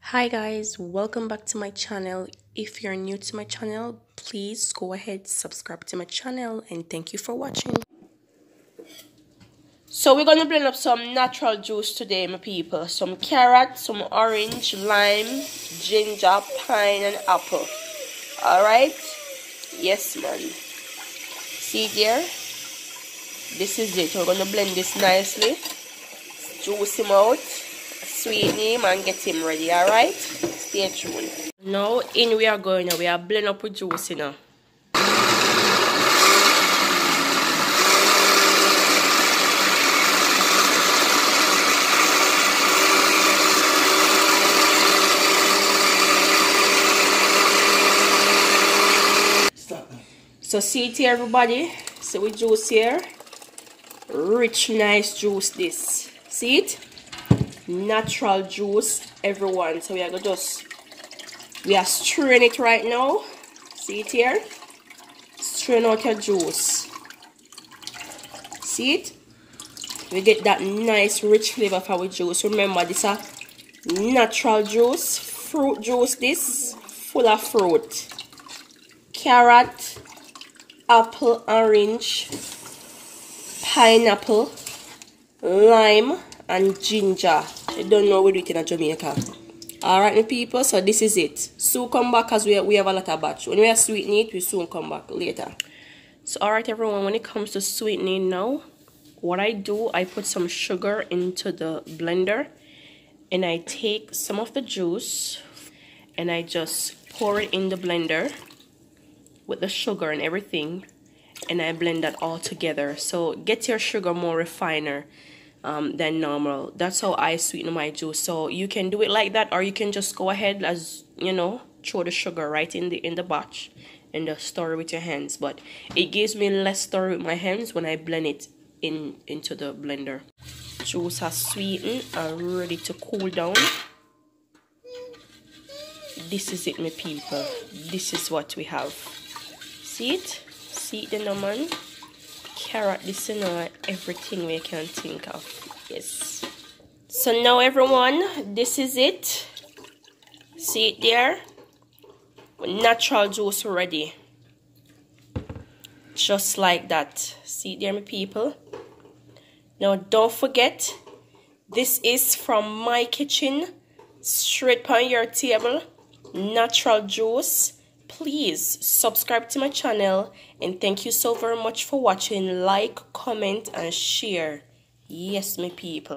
Hi guys, welcome back to my channel. If you're new to my channel, please go ahead, subscribe to my channel, and thank you for watching. So we're gonna blend up some natural juice today, my people. Some carrot, some orange, lime, ginger, pine, and apple. Alright? Yes, man. See there? This is it. We're gonna blend this nicely. Juice him out. Sweeten him and get him ready. Alright? Stay tuned. Now in we are going. We are blend up with juice, you know. So see it here, everybody. So we juice here. Rich, nice juice this. See it? Natural juice, everyone. So we are stirring it right now. See it here? Stirring out your juice. See it? We get that nice rich flavor for our juice. Remember, this is a natural juice, fruit juice. This full of fruit, carrot, apple, orange, pineapple, lime, and ginger. I don't know we do it in Jamaica. Alright, my people, so this is it. Soon come back as we have a lot of batch. When we are sweetening it, we soon come back later. So alright everyone, when it comes to sweetening now, what I do, I put some sugar into the blender and I take some of the juice and I just pour it in the blender with the sugar and everything, and I blend that all together. So get your sugar more refiner than normal. That's how I sweeten my juice. So you can do it like that, or you can just go ahead, as you know, throw the sugar right in the batch and just stir it with your hands. But it gives me less stir with my hands when I blend it into the blender. Juice has sweetened and ready to cool down. This is it, my people. This is what we have. See it? See it, the man. Carrot, this, you know, everything we can think of. Yes. So now everyone, this is it. See it there? Natural juice ready. Just like that. See it there, my people? Now don't forget, this is from my kitchen, straight on your table. Natural juice. Please subscribe to my channel, and thank you so very much for watching. Like, comment, and share. Yes, my people.